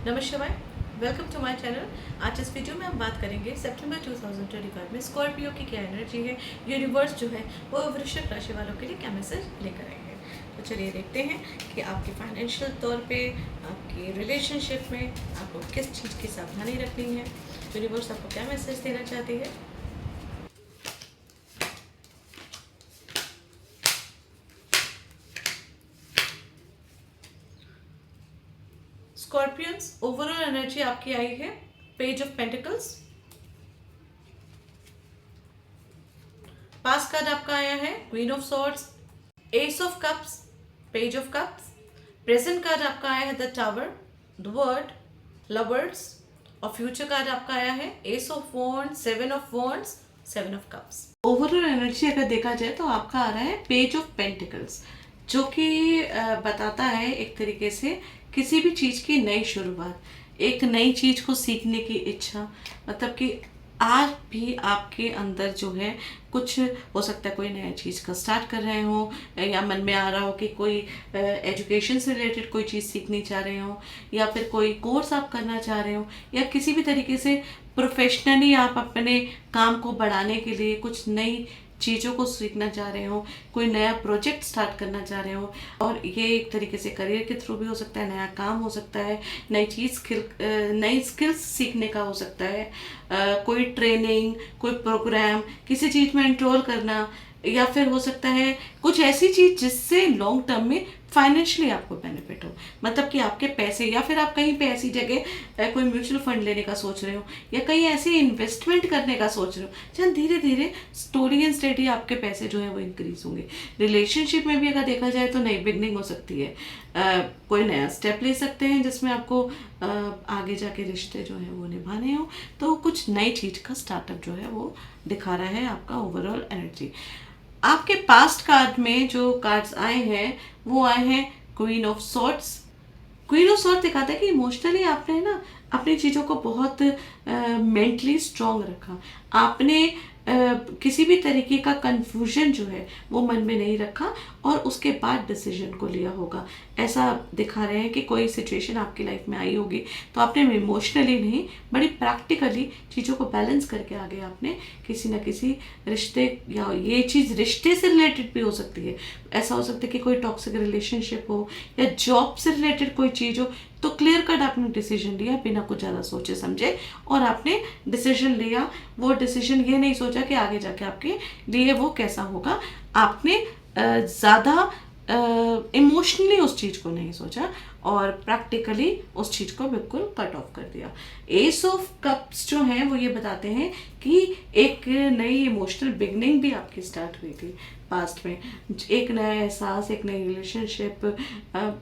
नमस्कार, welcome to my channel. आज इस वीडियो में हम बात करेंगे सितंबर 2025 में स्कॉर्पियो की क्या एनर्जी है, यूनिवर्स जो है वो वृश्चिक राशि वालों के लिए क्या मैसेज लेकर आएंगे। तो चलिए देखते हैं कि आपके फाइनेंशियल तौर पे, आपकी रिलेशनशिप में आपको किस चीज़ की सावधानी रखनी है, यूनिवर्स आपको क्या मैसेज देना चाहती है। स्कॉर्पियंस ओवरऑल एनर्जी आपकी आई है page of pentacles. Pass card आपका आया है queen of swords, S of cups, page of cups. Present card आपका आया है the tower, the word, lovers. और फ्यूचर कार्ड आपका आया है S of wands, seven of wands, seven of cups. Overall energy अगर देखा जाए तो आपका आ रहा है पेज ऑफ पेंटिकल्स, जो कि बताता है एक तरीके से किसी भी चीज़ की नई शुरुआत, एक नई चीज़ को सीखने की इच्छा। मतलब कि आज भी आपके अंदर जो है कुछ हो सकता है, कोई नया चीज़ का स्टार्ट कर रहे हो, या मन में आ रहा हो कि कोई एजुकेशन से रिलेटेड कोई चीज़ सीखनी चाह रहे हो, या फिर कोई कोर्स आप करना चाह रहे हो, या किसी भी तरीके से प्रोफेशनली आप अपने काम को बढ़ाने के लिए कुछ नई चीज़ों को सीखना चाह रहे हो, कोई नया प्रोजेक्ट स्टार्ट करना चाह रहे हो। और ये एक तरीके से करियर के थ्रू भी हो सकता है, नया काम हो सकता है, नई स्किल्स सीखने का हो सकता है, कोई ट्रेनिंग, कोई प्रोग्राम, किसी चीज़ में एनरोल करना, या फिर हो सकता है कुछ ऐसी चीज़ जिससे लॉन्ग टर्म में फाइनेंशियली आपको बेनिफिट हो। मतलब कि आपके पैसे, या फिर आप कहीं पे ऐसी जगह कोई म्यूचुअल फंड लेने का सोच रहे हो, या कहीं ऐसी इन्वेस्टमेंट करने का सोच रहे हो जहाँ धीरे धीरे स्टोरी एंड स्टेडी आपके पैसे जो है वो इंक्रीज होंगे। रिलेशनशिप में भी अगर देखा जाए तो नई बिगनिंग हो सकती है, कोई नया स्टेप ले सकते हैं जिसमें आपको आगे जाके रिश्ते जो है वो निभाने हो। तो कुछ नई चीज़ का स्टार्टअप जो है वो दिखा रहा है आपका ओवरऑल एनर्जी। आपके पास्ट कार्ड में जो कार्ड्स आए हैं वो आए हैं queen of swords. Queen of sword दिखाता है कि इमोशनली आपने ना अपनी चीज़ों को बहुत मेंटली स्ट्रांग रखा। आपने किसी भी तरीके का कंफ्यूजन जो है वो मन में नहीं रखा, और उसके बाद डिसीजन को लिया होगा। ऐसा दिखा रहे हैं कि कोई सिचुएशन आपकी लाइफ में आई होगी तो आपने इमोशनली नहीं, बड़ी प्रैक्टिकली चीज़ों को बैलेंस करके आगे आपने किसी ना किसी रिश्ते, या ये चीज़ रिश्ते से रिलेटेड भी हो सकती है। ऐसा हो सकता है कि कोई टॉक्सिक रिलेशनशिप हो, या जॉब से रिलेटेड कोई चीज़ हो, तो क्लियर कट आपने डिसीजन लिया बिना कुछ ज़्यादा सोचे समझे, और आपने डिसीजन लिया। वो डिसीजन ये नहीं सोचा कि आगे जाके आपके लिए वो कैसा होगा। आपने ज़्यादा इमोशनली उस चीज़ को नहीं सोचा, और प्रैक्टिकली उस चीज़ को बिल्कुल कट ऑफ कर दिया। एस ऑफ कप्स जो हैं वो ये बताते हैं कि एक नई इमोशनल बिगनिंग भी आपकी स्टार्ट हुई थी पास्ट में, एक नया एहसास, एक नई रिलेशनशिप।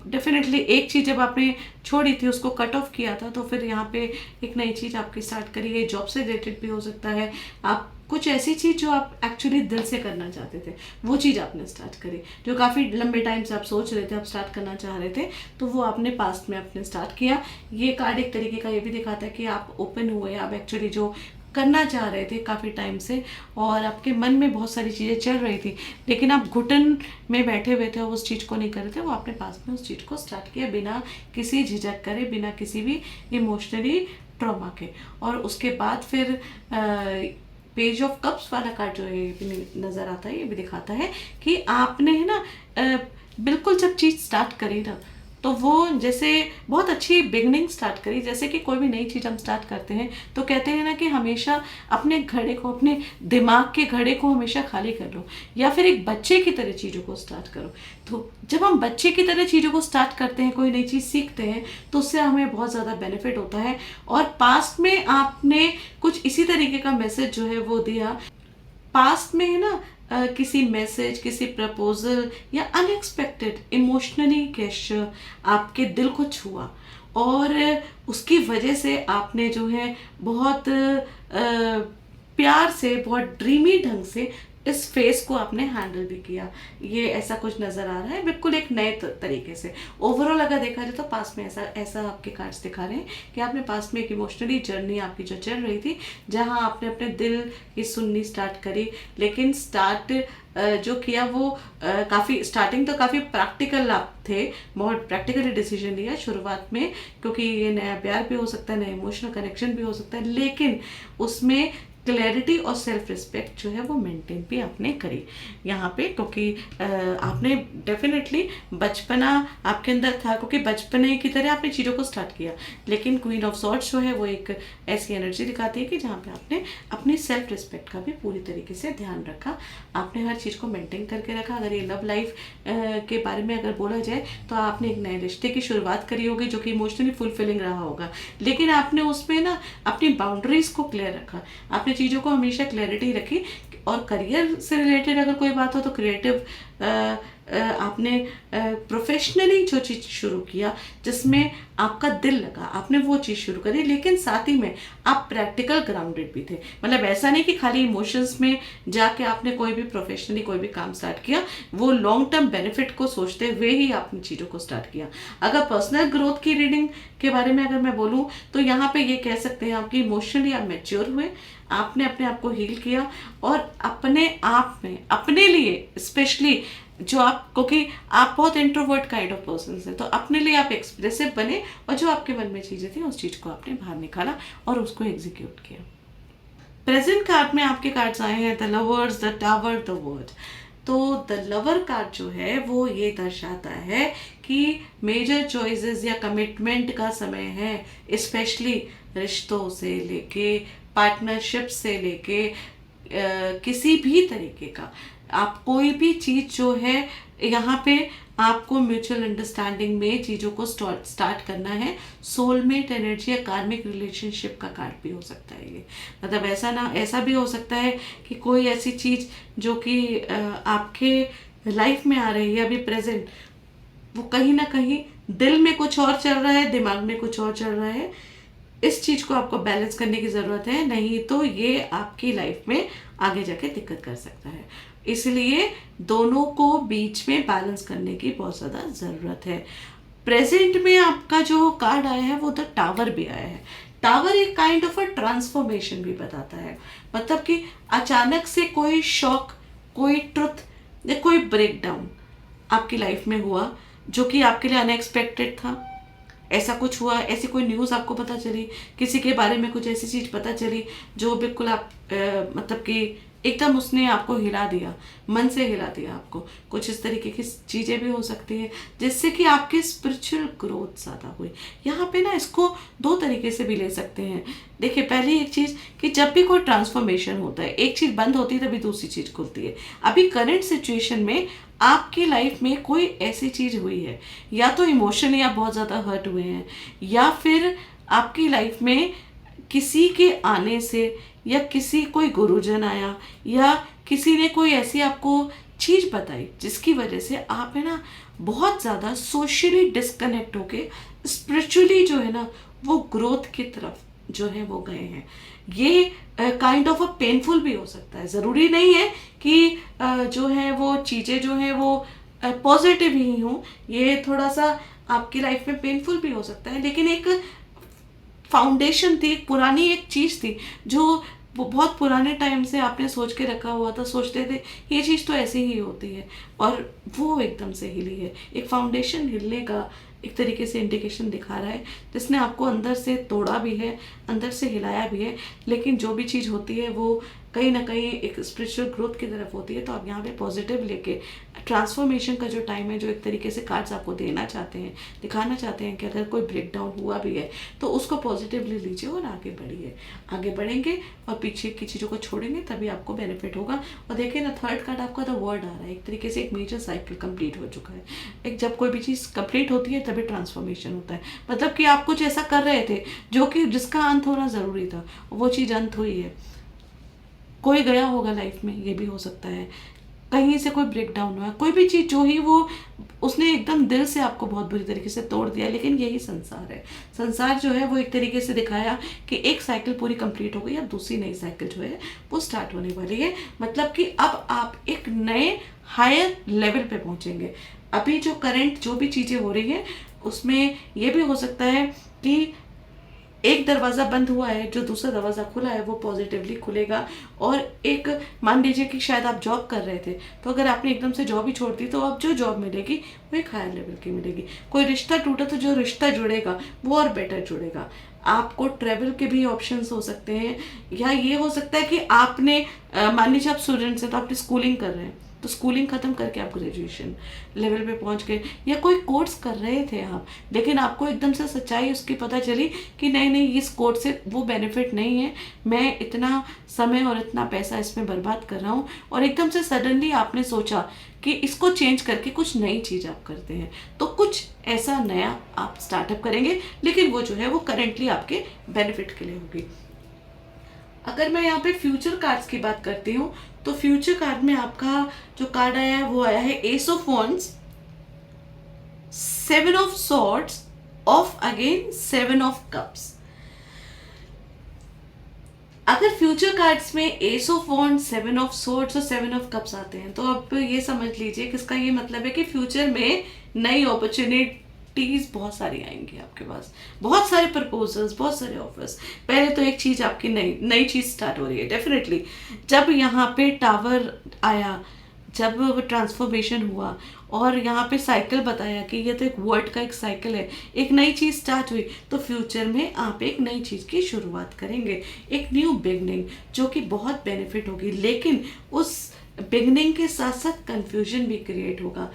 डेफिनेटली एक चीज़ जब आपने छोड़ी थी, उसको कट ऑफ किया था, तो फिर यहाँ पे एक नई चीज़ आपकी स्टार्ट करी है। जॉब से रिलेटेड भी हो सकता है, आप कुछ ऐसी चीज़ जो आप एक्चुअली दिल से करना चाहते थे वो चीज़ आपने स्टार्ट करी, जो काफ़ी लंबे टाइम से आप सोच रहे थे, आप स्टार्ट करना चाह रहे थे, तो वो आपने पास्ट में आपने स्टार्ट किया। ये कार्ड एक तरीके का ये भी दिखाता है कि आप ओपन हुए, आप एक्चुअली जो करना चाह रहे थे काफ़ी टाइम से, और आपके मन में बहुत सारी चीज़ें चल रही थी, लेकिन आप घुटन में बैठे हुए थे और उस चीज़ को नहीं कर रहे थे, वो आपने पास में उस चीज़ को स्टार्ट किया बिना किसी झिझक करे, बिना किसी भी इमोशनली ट्रॉमा के। और उसके बाद फिर पेज ऑफ कप्स वाला कार्ड जो है ये भी नज़र आता है, ये भी दिखाता है कि आपने है ना बिल्कुल जब चीज़ स्टार्ट करी ना, तो वो जैसे बहुत अच्छी बिगनिंग स्टार्ट करी। जैसे कि कोई भी नई चीज़ हम स्टार्ट करते हैं तो कहते हैं ना कि हमेशा अपने घड़े को, अपने दिमाग के घड़े को हमेशा खाली कर लो, या फिर एक बच्चे की तरह चीज़ों को स्टार्ट करो। तो जब हम बच्चे की तरह चीज़ों को स्टार्ट करते हैं, कोई नई चीज़ सीखते हैं, तो उससे हमें बहुत ज़्यादा बेनिफिट होता है। और पास्ट में आपने कुछ इसी तरीके का मैसेज जो है वो दिया। पास्ट में है ना किसी मैसेज, किसी प्रपोजल, या अनएक्सपेक्टेड इमोशनली गेस्चर आपके दिल को छुआ, और उसकी वजह से आपने जो है बहुत प्यार से, बहुत ड्रीमी ढंग से इस फेस को आपने हैंडल भी किया। ये ऐसा कुछ नज़र आ रहा है बिल्कुल एक नए तरीके से। ओवरऑल अगर देखा जाए तो पास्ट में ऐसा ऐसा आपके कार्ड्स दिखा रहे हैं कि आपने पास्ट में एक इमोशनली जर्नी आपकी जो चल रही थी, जहां आपने अपने दिल की सुननी स्टार्ट करी, लेकिन स्टार्ट जो किया वो काफ़ी स्टार्टिंग तो काफ़ी प्रैक्टिकल आप थे, बहुत प्रैक्टिकली डिसीजन लिया शुरुआत में, क्योंकि ये नया प्यार भी हो सकता है, नया इमोशनल कनेक्शन भी हो सकता है, लेकिन उसमें क्लैरिटी और सेल्फ रिस्पेक्ट जो है वो मेंटेन भी आपने करी यहाँ पे, क्योंकि आपने डेफिनेटली बचपना आपके अंदर था, क्योंकि बचपने की तरह आपने चीज़ों को स्टार्ट किया। लेकिन क्वीन ऑफ सॉर्ड्स जो है वो एक ऐसी एनर्जी दिखाती है कि जहाँ पे आपने अपनी सेल्फ रिस्पेक्ट का भी पूरी तरीके से ध्यान रखा, आपने हर चीज़ को मेंटेन करके रखा। अगर ये लव लाइफ के बारे में अगर बोला जाए तो आपने एक नए रिश्ते की शुरुआत करी होगी जो कि इमोशनली फुलफिलिंग रहा होगा, लेकिन आपने उसमें ना अपनी बाउंड्रीज को क्लियर रखा, आपने चीज़ों को हमेशा क्लैरिटी रखी। और करियर से रिलेटेड अगर कोई बात हो तो क्रिएटिव आपने प्रोफेशनली जो चीज़ शुरू किया जिसमें आपका दिल लगा, आपने वो चीज़ शुरू करी, लेकिन साथ ही में आप प्रैक्टिकल ग्राउंडेड भी थे। मतलब ऐसा नहीं कि खाली इमोशंस में जाके आपने कोई भी प्रोफेशनली कोई भी काम स्टार्ट किया, वो लॉन्ग टर्म बेनिफिट को सोचते हुए ही आपने चीज़ों को स्टार्ट किया। अगर पर्सनल ग्रोथ की रीडिंग के बारे में अगर मैं बोलूँ तो यहाँ पे ये कह सकते हैं आपकी इमोशनली आप मैच्योर हुए, आपने अपने आप को हील किया और अपने आप में अपने लिए स्पेशली जो आप, क्योंकि आप बहुत इंट्रोवर्ट काइंड ऑफ पर्सन हैं, तो अपने लिए आप एक्सप्रेसिव बने और जो आपके मन में चीज़ें थी उस चीज़ को आपने बाहर निकाला और उसको एग्जीक्यूट किया। प्रेजेंट कार्ड में आपके कार्ड्स आए हैं the lovers, the tower, the word. तो द लवर कार्ड जो है वो ये दर्शाता है कि मेजर चॉइसेस या कमिटमेंट का समय है, स्पेशली रिश्तों से लेके पार्टनरशिप से लेके किसी भी तरीके का आप कोई भी चीज़ जो है यहाँ पे आपको म्यूचुअल अंडरस्टैंडिंग में चीज़ों को स्टार्ट करना है। सोलमेट एनर्जी या कार्मिक रिलेशनशिप का कार्ड भी हो सकता है ये, मतलब ऐसा भी हो सकता है कि कोई ऐसी चीज़ जो कि आपके लाइफ में आ रही है अभी प्रेजेंट, वो कहीं ना कहीं दिल में कुछ और चल रहा है, दिमाग में कुछ और चल रहा है। इस चीज़ को आपको बैलेंस करने की ज़रूरत है, नहीं तो ये आपकी लाइफ में आगे जाके दिक्कत कर सकता है। इसलिए दोनों को बीच में बैलेंस करने की बहुत ज़्यादा ज़रूरत है। प्रेजेंट में आपका जो कार्ड आया है वो द टावर भी आया है। टावर एक काइंड ऑफ अ ट्रांसफॉर्मेशन भी बताता है, मतलब कि अचानक से कोई शॉक, कोई ट्रुथ या कोई ब्रेकडाउन आपकी लाइफ में हुआ जो कि आपके लिए अनएक्सपेक्टेड था। ऐसा कुछ हुआ, ऐसी कोई न्यूज़ आपको पता चली, किसी के बारे में कुछ ऐसी चीज़ पता चली जो बिल्कुल आप मतलब कि एकदम उसने आपको हिला दिया, मन से हिला दिया आपको। कुछ इस तरीके की चीज़ें भी हो सकती है जिससे कि आपकी स्पिरिचुअल ग्रोथ ज़्यादा हुई। यहाँ पे ना इसको दो तरीके से भी ले सकते हैं। देखिए, पहली एक चीज़ कि जब भी कोई ट्रांसफॉर्मेशन होता है, एक चीज़ बंद होती है तभी दूसरी चीज़ खुलती है। अभी करंट सिचुएशन में आपकी लाइफ में कोई ऐसी चीज़ हुई है, या तो इमोशनली आप बहुत ज़्यादा हर्ट हुए हैं, या फिर आपकी लाइफ में किसी के आने से, या किसी कोई गुरुजन आया, या किसी ने कोई ऐसी आपको चीज़ बताई जिसकी वजह से आप है ना बहुत ज़्यादा सोशली डिस्कनेक्ट होके स्पिरिचुअली जो है ना वो ग्रोथ की तरफ जो है वो गए हैं। ये काइंड ऑफ अ पेनफुल भी हो सकता है, ज़रूरी नहीं है कि जो है वो चीज़ें जो हैं वो पॉजिटिव ही हों, ये थोड़ा सा आपकी लाइफ में पेनफुल भी हो सकता है। लेकिन एक फाउंडेशन थी, एक पुरानी एक चीज़ थी जो वो बहुत पुराने टाइम से आपने सोच के रखा हुआ था, सोचते थे ये चीज़ तो ऐसे ही होती है, और वो एकदम से हिली है। एक फाउंडेशन हिलने का एक तरीके से इंडिकेशन दिखा रहा है, जिसने आपको अंदर से तोड़ा भी है, अंदर से हिलाया भी है। लेकिन जो भी चीज़ होती है वो कहीं ना कहीं एक स्पिरिचुअल ग्रोथ की तरफ होती है। तो आप यहाँ पे पॉजिटिव लेके ट्रांसफॉर्मेशन का जो टाइम है, जो एक तरीके से कार्ड्स आपको देना चाहते हैं, दिखाना चाहते हैं कि अगर कोई ब्रेकडाउन हुआ भी है तो उसको पॉजिटिवली लीजिए और आगे बढ़िए। आगे बढ़ेंगे और पीछे की चीज़ों को छोड़ेंगे तभी आपको बेनिफिट होगा। और देखिए ना, थर्ड कार्ड आपका द वर्ड आ रहा है, एक तरीके से एक मेजर साइकिल कंप्लीट हो चुका है। एक जब कोई भी चीज़ कंप्लीट होती है तभी ट्रांसफॉर्मेशन होता है, मतलब कि आप कुछ ऐसा कर रहे थे जो कि जिसका अंत होना ज़रूरी था, वो चीज़ अंत हुई है। कोई गया होगा लाइफ में, ये भी हो सकता है, कहीं से कोई ब्रेकडाउन हुआ, कोई भी चीज़ जो ही वो उसने एकदम दिल से आपको बहुत बुरी तरीके से तोड़ दिया। लेकिन यही संसार है। संसार जो है वो एक तरीके से दिखाया कि एक साइकिल पूरी कंप्लीट हो गई, अब दूसरी नई साइकिल जो है वो स्टार्ट होने वाली है। मतलब कि अब आप एक नए हायर लेवल पे पहुंचेंगे। अभी जो करंट जो भी चीज़ें हो रही है उसमें ये भी हो सकता है कि एक दरवाज़ा बंद हुआ है, जो दूसरा दरवाज़ा खुला है वो पॉजिटिवली खुलेगा। और एक मान लीजिए कि शायद आप जॉब कर रहे थे, तो अगर आपने एकदम से जॉब ही छोड़ दी तो अब जो जॉब मिलेगी वो एक हायर लेवल की मिलेगी। कोई रिश्ता टूटा तो जो रिश्ता जुड़ेगा वो और बेटर जुड़ेगा। आपको ट्रेवल के भी ऑप्शंस हो सकते हैं, या ये हो सकता है कि आपने मान लीजिए आप स्टूडेंट्स हैं तो आपने स्कूलिंग कर रहे हैं, तो स्कूलिंग ख़त्म करके आप ग्रेजुएशन लेवल पे पहुंच गए, या कोई कोर्स कर रहे थे आप, लेकिन आपको एकदम से सच्चाई उसकी पता चली कि नहीं नहीं, इस कोर्स से वो बेनिफिट नहीं है, मैं इतना समय और इतना पैसा इसमें बर्बाद कर रहा हूँ, और एकदम से सडनली आपने सोचा कि इसको चेंज करके कुछ नई चीज़ आप करते हैं, तो कुछ ऐसा नया आप स्टार्टअप करेंगे, लेकिन वो जो है वो करेंटली आपके बेनिफिट के लिए होगी। अगर मैं यहाँ पे फ्यूचर कार्ड्स की बात करती हूँ, तो फ्यूचर कार्ड में आपका जो कार्ड आया है वो आया है S of wands, 7 of swords, of again 7 of cups. अगर फ्यूचर कार्ड्स में S of wands, 7 of swords और 7 ऑफ कप्स आते हैं, तो आप ये समझ लीजिए कि इसका ये मतलब है कि फ्यूचर में नई अपॉर्चुनिटीज बहुत सारी आएंगी आपके पास, बहुत सारे प्रपोजल्स, बहुत सारे ऑफर्स। पहले तो एक चीज आपकी नई चीज स्टार्ट हो रही है डेफिनेटली। जब यहाँ पे टावर आया, जब वो ट्रांसफॉर्मेशन हुआ और यहाँ पे साइकिल बताया कि ये तो एक वर्ड का एक साइकिल है, एक नई चीज़ स्टार्ट हुई, तो फ्यूचर में आप एक नई चीज़ की शुरुआत करेंगे, एक न्यू बिगनिंग, जो कि बहुत बेनिफिट होगी। लेकिन उस बिगनिंग के साथ साथ कंफ्यूजन भी क्रिएट होगा।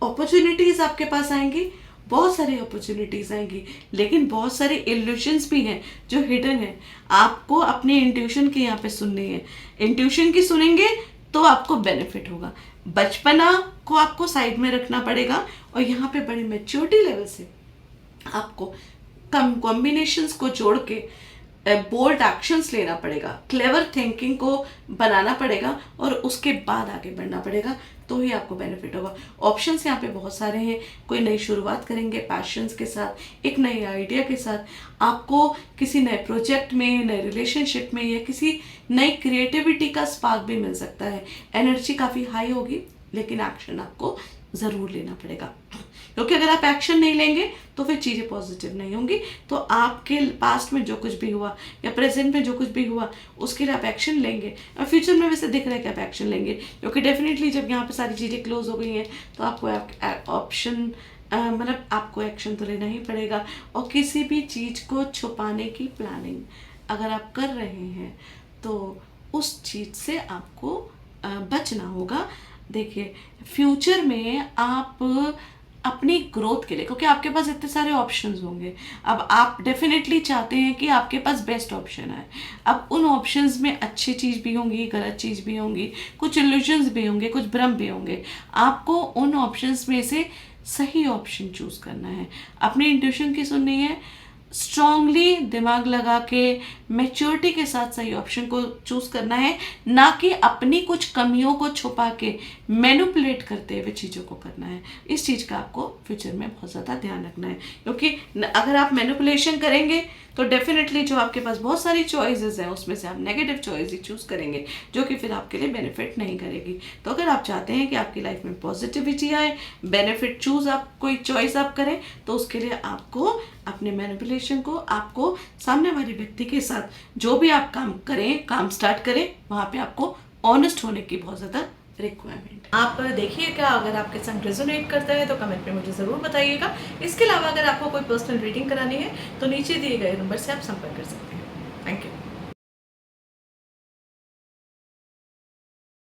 अपॉर्चुनिटीज़ आपके पास आएंगी, बहुत सारी अपॉर्चुनिटीज़ आएंगी, लेकिन बहुत सारे इल्यूशंस भी हैं जो हिडन है। आपको अपने इंट्यूशन की यहाँ पे सुननी है, इंट्यूशन की सुनेंगे तो आपको बेनिफिट होगा। बचपना को आपको साइड में रखना पड़ेगा, और यहाँ पे बड़े मैच्योरिटी लेवल से आपको कॉम्बिनेशंस को जोड़ के बोल्ड एक्शंस लेना पड़ेगा, क्लेवर थिंकिंग को बनाना पड़ेगा, और उसके बाद आगे बढ़ना पड़ेगा, तो ही आपको बेनिफिट होगा। ऑप्शंस यहाँ पे बहुत सारे हैं। कोई नई शुरुआत करेंगे पैशंस के साथ, एक नए आइडिया के साथ, आपको किसी नए प्रोजेक्ट में, नए रिलेशनशिप में, या किसी नई क्रिएटिविटी का स्पार्क भी मिल सकता है। एनर्जी काफ़ी हाई होगी, लेकिन एक्शन आपको ज़रूर लेना पड़ेगा, क्योंकि अगर आप एक्शन नहीं लेंगे तो फिर चीज़ें पॉजिटिव नहीं होंगी। तो आपके पास्ट में जो कुछ भी हुआ या प्रेजेंट में जो कुछ भी हुआ, उसके लिए आप एक्शन लेंगे, और फ्यूचर में वैसे दिख रहा है कि आप एक्शन लेंगे, क्योंकि डेफिनेटली जब यहाँ पे सारी चीज़ें क्लोज हो गई हैं तो आपको ऑप्शन मतलब आपको एक्शन तो लेना ही पड़ेगा। और किसी भी चीज़ को छुपाने की प्लानिंग अगर आप कर रहे हैं तो उस चीज़ से आपको बचना होगा। देखिए, फ्यूचर में आप अपनी ग्रोथ के लिए, क्योंकि आपके पास इतने सारे ऑप्शंस होंगे, अब आप डेफिनेटली चाहते हैं कि आपके पास बेस्ट ऑप्शन आए। अब उन ऑप्शंस में अच्छी चीज़ भी होंगी, गलत चीज़ भी होंगी, कुछ इल्यूजन्स भी होंगे, कुछ भ्रम भी होंगे। आपको उन ऑप्शंस में से सही ऑप्शन चूज़ करना है, अपनी इंट्यूशन की सुननी है, स्ट्रांगली दिमाग लगा के मैच्योरिटी के साथ सही ऑप्शन को चूज करना है, ना कि अपनी कुछ कमियों को छुपा के मैनिपुलेट करते हुए चीज़ों को करना है। इस चीज़ का आपको फ्यूचर में बहुत ज़्यादा ध्यान रखना है, क्योंकि अगर आप मैनिपुलेशन करेंगे तो डेफिनेटली जो आपके पास बहुत सारी चॉइसेस हैं उसमें से आप नेगेटिव चॉइस ही चूज़ करेंगे, जो कि फिर आपके लिए बेनिफिट नहीं करेगी। तो अगर आप चाहते हैं कि आपकी लाइफ में पॉजिटिविटी आए, बेनिफिट चूज आप कोई चॉइस आप करें, तो उसके लिए आपको अपने मैनिपुलेशन को, आपको सामने वाले व्यक्ति के साथ जो भी आप काम करें, काम स्टार्ट करें, वहाँ पे आपको ऑनेस्ट होने की बहुत ज़्यादा रिक्वायरमेंट। आप देखिएगा, अगर आपके संग रेजोनेट करता है तो कमेंट में मुझे ज़रूर बताइएगा। इसके अलावा अगर आपको कोई पर्सनल रीडिंग करानी है तो नीचे दिए गए नंबर से आप संपर्क कर सकते हैं।